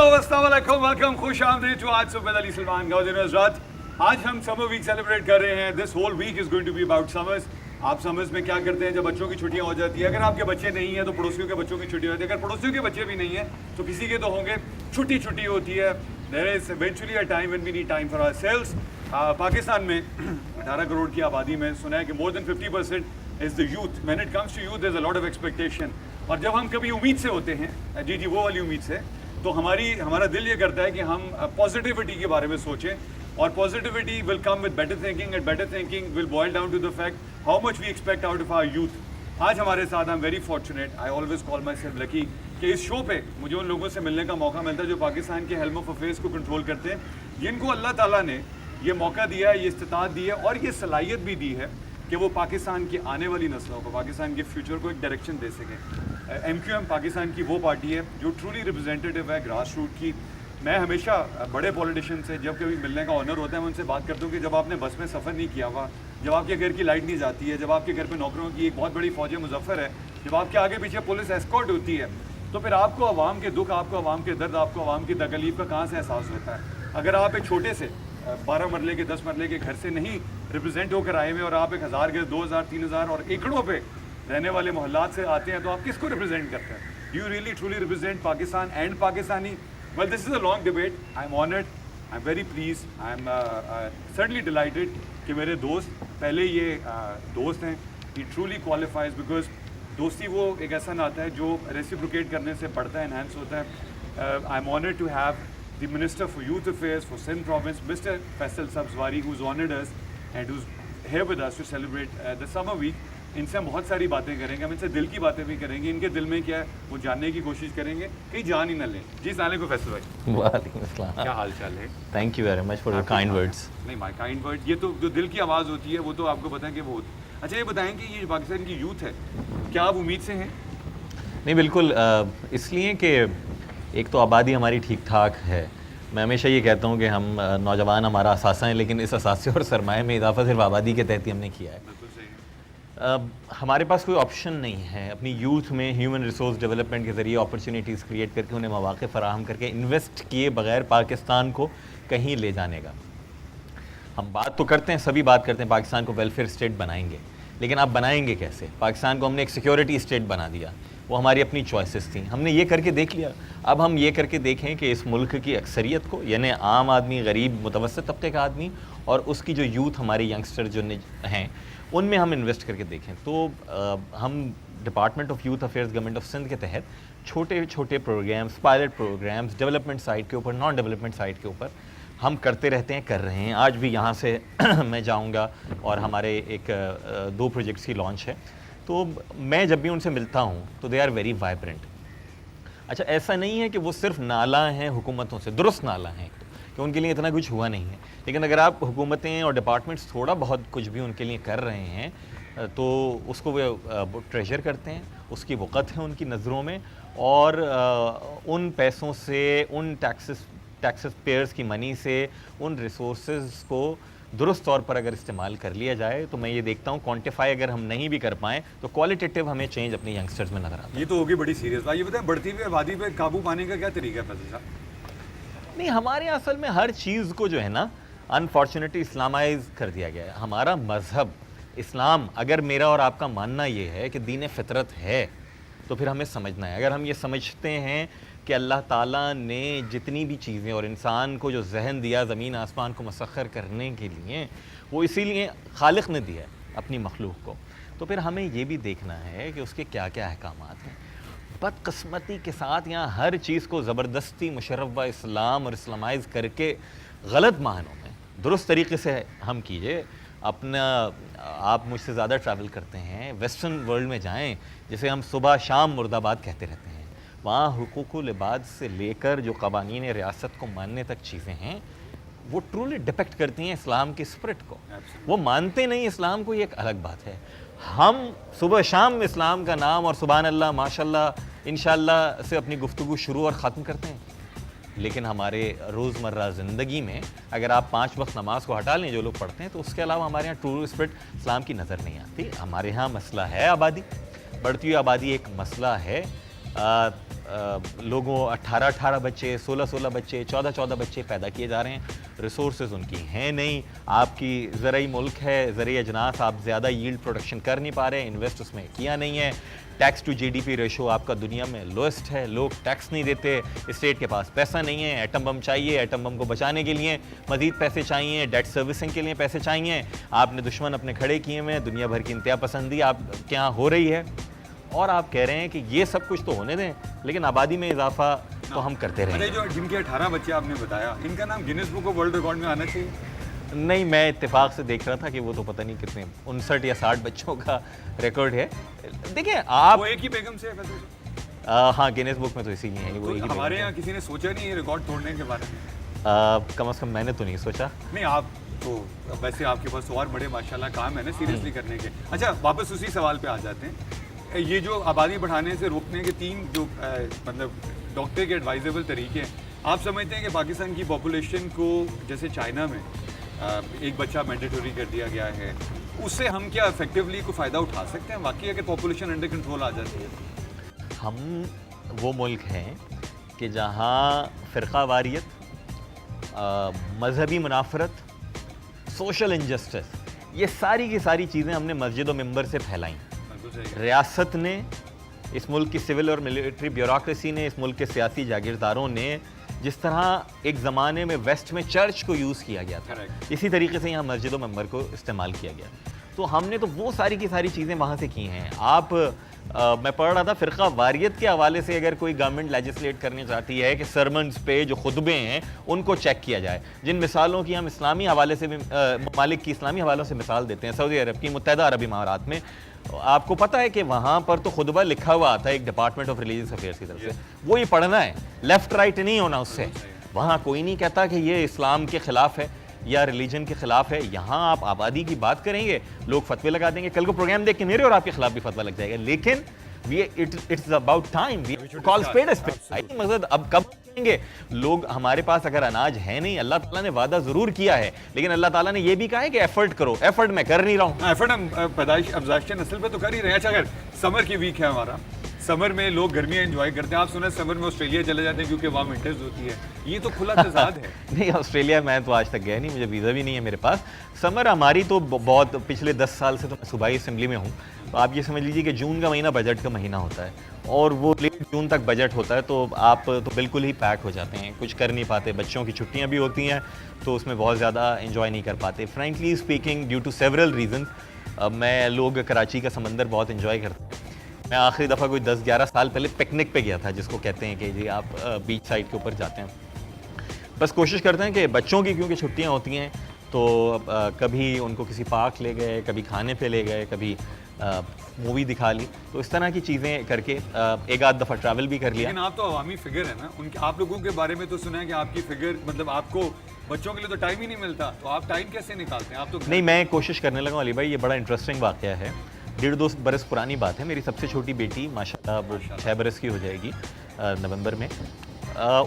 अस्सलाम वालेकुम, वेलकम, खुश आमदीद टू आज सुबह अली सलमान गाउजन हज़रात। आज हम समर वीक सेलिब्रेट कर रहे हैं। This whole week is going to be about summers. आप समर्स में क्या करते हैं जब बच्चों की छुट्टियां हो जाती है? अगर आपके बच्चे नहीं हैं तो पड़ोसियों के बच्चों की छुट्टी होती है, अगर पड़ोसियों के बच्चे भी नहीं हैं तो किसी के तो होंगे। छुट्टी होती है। There is eventually a time when we need time for ourselves. Pakistan में 18 करोड़ की आबादी में सुना है कि more than 50% is the youth. When it comes to youth there is a lot of expectation. और जब हम कभी उम्मीद से होते हैं, जी वो वाली उम्मीद से, तो हमारा दिल ये करता है कि हम पॉजिटिविटी के बारे में सोचें। और positivity will come with better thinking, and better thinking will boil down to the fact how much we expect out of our youth. आज हमारे साथ I am very fortunate, I always call myself lucky कि इस show पे मुझे उन लोगों से मिलने का मौका मिलता है जो पाकिस्तान के हेल्म ऑफ अफेयर्स को कंट्रोल करते हैं, जिनको अल्लाह ताला ने ये मौका दिया है, ये इस्तिताअत दी है और ये सलाहियत भी दी है कि वो पाकिस्तान की आने वाली नस्लों को, पाकिस्तान के फ्यूचर को एक डायरेक्शन दे सकें। MQM पाकिस्तान की वो पार्टी है जो ट्रूली रिप्रेजेंटेटिव है ग्रास रूट की। मैं हमेशा बड़े पॉलिटिशियन से जब कभी मिलने का ऑनर होता है मैं उनसे बात करता हूँ कि जब आपने बस में सफ़र नहीं किया हुआ, जब आपके घर की लाइट नहीं जाती है, जब आपके घर पे नौकरों की एक बहुत बड़ी फौज मुजफ्फर है, जब आपके आगे पीछे पुलिस एस्कॉर्ट होती है, तो फिर आपको आवाम के दुख, आपको आवाम के दर्द, आपको आवाम की तकलीफ का कहाँ से एहसास होता है? अगर आप एक छोटे से 12 मरले के 10 मरले के घर से नहीं रिप्रेजेंट होकर आए हुए और आप 1000 के 2000 3000 और एकड़ों पे रहने वाले मोहल्लात से आते हैं, तो आप किसको रिप्रेजेंट करते हैं? You really truly represent Pakistan and Pakistani? Well, this is a long debate. I am honoured, I am very please, I am certainly dilated कि मेरे दोस्त, पहले ये दोस्त हैं, ही ट्रूली क्वालिफाइज, बिकॉज दोस्ती वो एक ऐसा नाता है जो रेसिप्रोकेट करने से बढ़ता है, एनहांस होता है। I am honoured to have the minister for youth affairs for Sindh province, mister Faisal Sabzwari, who is honoured us and who is here with us to celebrate the summer week. इनसे हम बहुत सारी बातें करेंगे, हम इनसे दिल की बातें भी करेंगे, इनके दिल में क्या है वो जानने की कोशिश करेंगे, कहीं जान ही न लें। जी अस्सलाम वालेकुम फैसल भाई। वालेकुम अस्सलाम। क्या हाल चाल है? Thank you very much for your kind words. नहीं, माय काइंड वर्ड, ये तो जो दिल की आवाज़ होती है वो तो आपको पता है कि वो। अच्छा, ये बताएं कि ये पाकिस्तान की यूथ है, क्या आप उम्मीद से हैं? नहीं, बिल्कुल, इसलिए कि एक तो आबादी हमारी ठीक ठाक है। मैं हमेशा ये कहता हूँ कि हम नौजवान हमारा असासा है, लेकिन इस असासे और सरमाए में इजाफा सिर्फ आबादी के तहत ही हमने किया है। हमारे पास कोई ऑप्शन नहीं है अपनी यूथ में ह्यूमन रिसोर्स डेवलपमेंट के ज़रिए अपॉर्चुनिटीज़ क्रिएट करके उन्हें मौक़े फ़राहम करके इन्वेस्ट किए बगैर पाकिस्तान को कहीं ले जाने का। हम बात तो करते हैं, सभी बात करते हैं पाकिस्तान को वेलफेयर स्टेट बनाएंगे, लेकिन आप बनाएंगे कैसे? पाकिस्तान को हमने एक सिक्योरिटी स्टेट बना दिया, वो हमारी अपनी चॉइसेस थी, हमने ये करके देख लिया। अब हम ये करके देखें कि इस मुल्क की अक्सरियत को, यानी आम आदमी, गरीब, मुतवस्सित तबके का आदमी और उसकी जो यूथ, हमारे यंगस्टर जो हैं, उनमें हम इन्वेस्ट करके देखें। तो हम department of youth affairs government of Sindh के तहत छोटे छोटे programmes, pilot programmes, development side के ऊपर, नॉन डेवलपमेंट साइड के ऊपर हम करते रहते हैं, कर रहे हैं। आज भी यहाँ से मैं जाऊँगा और हमारे एक 2 प्रोजेक्ट्स की लॉन्च है। तो मैं जब भी उनसे मिलता हूँ तो दे आर वेरी वाइब्रेंट। अच्छा, ऐसा नहीं है कि वो सिर्फ नाला हैं हुकूमतों से, दुरुस्त नाला हैं कि उनके लिए इतना कुछ हुआ नहीं है, लेकिन अगर आप हुकूमतें और डिपार्टमेंट्स थोड़ा बहुत कुछ भी उनके लिए कर रहे हैं तो उसको वो ट्रेजर करते हैं, उसकी वक़्त है उनकी नज़रों में, और उन पैसों से, उन टैक्सेस पेयर्स की मनी से, उन रिसोर्सेज को दुरुस्त तौर पर अगर इस्तेमाल कर लिया जाए तो मैं ये देखता हूँ क्वान्टिफाई अगर हम नहीं भी कर पाएँ तो क्वालिटेटिव हमें चेंज अपने यंगस्टर्स में नज़र आता है। ये तो होगी बड़ी सीरियस बात। ये बताएं, बढ़ती हुई आबादी पे काबू पाने का क्या तरीका है फैसल साहब? नहीं, हमारे यहाँ असल में हर चीज़ को जो है ना अनफॉर्चुनेटली इस्लामाइज कर दिया गया है। हमारा मज़हब इस्लाम, अगर मेरा और आपका मानना ये है कि दीन फितरत है तो फिर हमें समझना है। अगर हम ये समझते हैं कि अल्लाह ताला ने जितनी भी चीज़ें और इंसान को जो जहन दिया ज़मीन आसमान को मसख्खर करने के लिए, वो इसीलिए खालिक ने दिया है अपनी मखलूक को, तो फिर हमें ये भी देखना है कि उसके क्या क्या अहकामात हैं। बदकिस्मती के साथ यहाँ हर चीज़ को ज़बरदस्ती मुशर्रफ व इस्लाम और इस्लामाइज करके गलत मानों में दुरुस्त तरीके से हम कीजिए। अपना, आप मुझसे ज़्यादा ट्रैवल करते हैं, वेस्टर्न वर्ल्ड में जाएं, जिसे हम सुबह शाम मुर्दाबाद कहते रहते हैं, वहाँ हुकूकुल इबाद से लेकर जो क़वानीन रियासत को मानने तक चीज़ें हैं, वो ट्रूली डिपेक्ट करती हैं इस्लाम की स्पिरिट को। वो मानते नहीं इस्लाम को, ये एक अलग बात है। हम सुबह शाम इस्लाम का नाम और सुभान अल्लाह, माशाल्लाह, इंशाअल्लाह से अपनी गुफ्तगू शुरू और ख़त्म करते हैं, लेकिन हमारे रोज़मर्रा ज़िंदगी में अगर आप 5 वक्त नमाज को हटा लें जो लोग पढ़ते हैं, तो उसके अलावा हमारे यहाँ ट्रू स्पिरिट इस्लाम की नज़र नहीं आती। हमारे यहाँ मसला है आबादी, बढ़ती हुई आबादी एक मसला है। لوگوں 18 بچے 16 بچے 14 بچے پیدا کیے جا رہے ہیں. ریسورسز ان کی ہیں نہیں. آپ کی زرعی ملک ہے, زرعی اجناس, آپ زیادہ ییلڈ پروڈکشن کر نہیں پا رہے, انویسٹ اس میں کیا نہیں ہے. Tax to G D P ratio آپ کا دنیا میں لوئسٹ ہے, لوگ ٹیکس نہیں دیتے, اسٹیٹ کے پاس پیسہ نہیں ہے. ایٹم بم چاہیے, ایٹم بم کو بچانے کے لیے مزید پیسے چاہیے, ڈیٹ سروسنگ کے لیے پیسے چاہیے. آپ نے دشمن اپنے کھڑے کیے ہوئے ہیں, دنیا بھر کی انتہا پسندی آپ کے یہاں ہو رہی ہے, اور آپ کہہ رہے ہیں کہ یہ سب کچھ تو ہونے دیں لیکن آبادی میں اضافہ تو ہم کرتے رہیں گے. جو جن کے 18 بچے آپ نے بتایا, ان کا نام grains book of world record میں آنا چاہیے. نہیں, میں اتفاق سے دیکھ رہا تھا کہ وہ تو پتہ نہیں کتنے 59 یا 60 بچوں کا ریکارڈ ہے. دیکھیں آپ, وہ ایک ہی بیگم سے ہے. ہاں گینیس بک میں تو اسی لیے ہے. وہ ہمارے یہاں کسی نے سوچا نہیں ہے ریکارڈ توڑنے کے بارے میں؟ کم از کم میں نے تو نہیں سوچا. نہیں, آپ تو ویسے آپ کے پاس اور بڑے ماشاءاللہ کام ہے نا سیریسلی کرنے کے. اچھا, واپس اسی سوال پہ آ جاتے ہیں. یہ جو آبادی بڑھانے سے روکنے کے 3 جو مطلب ڈاکٹر کے ایڈوائزیبل طریقے ہیں, آپ سمجھتے ہیں کہ پاکستان کی پاپولیشن کو جیسے چائنا میں ایک بچہ مینڈیٹوری کر دیا گیا ہے, اس سے ہم کیا افیکٹولی کوئی فائدہ اٹھا سکتے ہیں واقعی اگر پاپولیشن انڈر کنٹرول آ جاتی ہے؟ ہم وہ ملک ہیں کہ جہاں فرقہ واریت, مذہبی منافرت, سوشل انجسٹس, یہ ساری کی ساری چیزیں ہم نے مسجد و ممبر سے پھیلائیں. ریاست نے, اس ملک کی سول اور ملٹری بیوروکریسی نے, اس ملک کے سیاسی جاگیرداروں نے جس طرح ایک زمانے میں ویسٹ میں چرچ کو یوز کیا گیا تھا, اسی طریقے سے یہاں مسجد و ممبر کو استعمال کیا گیا. تو ہم نے تو وہ ساری کی ساری چیزیں وہاں سے کی ہیں. آپ, میں پڑھ رہا تھا فرقہ واریت کے حوالے سے اگر کوئی گورنمنٹ لیجسلیٹ کرنی چاہتی ہے کہ سرمنز پہ جو خطبے ہیں ان کو چیک کیا جائے, جن مثالوں کی ہم اسلامی حوالے سے ممالک کی اسلامی حوالوں سے مثال دیتے ہیں, سعودی عرب کی, متحدہ عرب امارات میں, آپ کو پتہ ہے کہ وہاں پر تو خطبہ لکھا ہوا آتا ہے ایک ڈپارٹمنٹ آف ریلیجیس افیئرس کی طرف سے, وہی پڑھنا ہے, لیفٹ رائٹ نہیں ہونا اس سے. وہاں کوئی نہیں کہتا کہ یہ اسلام کے خلاف ہے یا ریلیجن کے خلاف ہے. یہاں آپ آبادی کی بات کریں گے, لوگ فتوے لگا دیں گے, کل کو پروگرام دیکھ کے میرے اور آپ کے خلاف بھی فتویٰ لگ جائے گا. لیکن it's about time, we call speed speed. مقصد اب کب کریں گے لوگ؟ ہمارے پاس اگر اناج ہے نہیں, اللہ تعالیٰ نے وعدہ ضرور کیا ہے, لیکن اللہ تعالیٰ نے یہ بھی کہا ہے کہ ایفرٹ کرو. ایفرٹ میں کر نہیں رہا ہوں. ایفرٹ ہم پیدائش افزائش نسل پہ تو کر ہی رہے ہیں. اچھا, اگر سمر کی ویک ہے ہمارا, سمر میں لوگ گرمیاں انجوائے کرتے ہیں, آپ سنا سمر میں آسٹریلیا چلے جاتے ہیں کیونکہ وہاں ونٹرز ہوتی ہے. یہ تو کھلا تضاد ہے. نہیں, آسٹریلیا میں تو آج تک گیا نہیں, مجھے ویزا بھی نہیں ہے میرے پاس. سمر ہماری تو بہت پچھلے 10 سال سے تو میں صوبائی اسمبلی میں ہوں, تو آپ یہ سمجھ لیجیے کہ جون کا مہینہ بجٹ کا مہینہ ہوتا ہے, اور وہ لیٹ جون تک بجٹ ہوتا ہے, تو آپ تو بالکل ہی پیک ہو جاتے ہیں, کچھ کر نہیں پاتے. بچوں کی چھٹیاں بھی ہوتی ہیں تو اس میں بہت زیادہ انجوائے نہیں کر پاتے. Frankly speaking, due to several reasons, میں لوگ کراچی کا سمندر بہت انجوائے کرتے ہیں. میں آخری دفعہ کوئی 10-11 سال پہلے پکنک پہ گیا تھا, جس کو کہتے ہیں کہ جی آپ بیچ سائڈ کے اوپر جاتے ہیں. بس کوشش کرتے ہیں کہ بچوں کی کیونکہ چھٹیاں ہوتی ہیں تو کبھی ان کو کسی پارک لے گئے, کبھی کھانے پہ لے گئے, کبھی مووی دکھا لی, تو اس طرح کی چیزیں کر کے ایک آدھ دفعہ ٹریول بھی کر لیا. لیکن آپ تو عوامی فگر ہیں نا, ان کے آپ لوگوں کے بارے میں تو سنا ہے کہ آپ کی فگر, مطلب آپ کو بچوں کے لیے تو ٹائم ہی نہیں ملتا, تو آپ ٹائم کیسے نکالتے ہیں؟ آپ تو نہیں, میں کوشش کرنے لگا ہوں علی بھائی. یہ بڑا انٹرسٹنگ واقعہ ہے, 1.5-2 برس پرانی بات ہے. میری سب سے چھوٹی بیٹی ماشاءاللہ وہ 6 برس کی ہو جائے گی نومبر میں.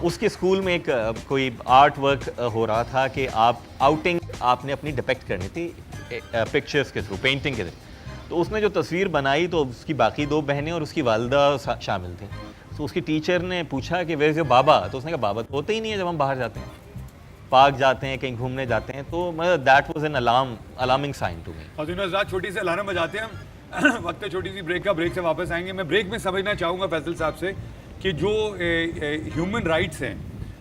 اس کے اسکول میں ایک کوئی آرٹ ورک ہو رہا تھا کہ آپ آؤٹنگ آپ نے اپنی ڈپیکٹ کرنی تھی پکچرز کے تھرو, پینٹنگ کے تھرو. تو اس نے جو تصویر بنائی تو اس کی باقی 2 بہنیں اور اس کی والدہ شامل تھیں. تو اس کی ٹیچر نے پوچھا کہ ویئر از یور بابا, تو اس نے کہا بابا تو ہوتے ہی نہیں ہے جب ہم باہر جاتے ہیں, پارک جاتے ہیں, کہیں گھومنے جاتے ہیں. تو that was an alarming sign to me. اور دنوں رات چھوٹی سے الارم بجاتے ہیں ہم. وقت چھوٹی سی بریک کا, بریک سے واپس آئیں گے. میں بریک میں سمجھنا چاہوں گا فیصل صاحب سے کہ جو ہیومن رائٹس ہیں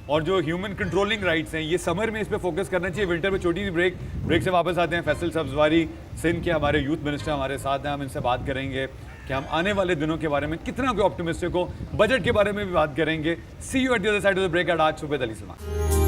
اور جو ہیومن کنٹرولنگ رائٹس ہیں, یہ سمر میں اس پہ فوکس کرنا چاہیے, ونٹر میں چھوٹی سی بریک. بریک سے واپس آتے ہیں. فیصل سبزواری سندھ کے ہمارے یوتھ منسٹر ہمارے ساتھ ہیں, ہم ان سے بات کریں گے کہ ہم آنے والے دنوں کے بارے میں کتنا کوئی آپٹیمسٹک ہو, بجٹ کے بارے میں بھی بات کریں گے. See you at the other side of the break at آج صبح علی سلمان.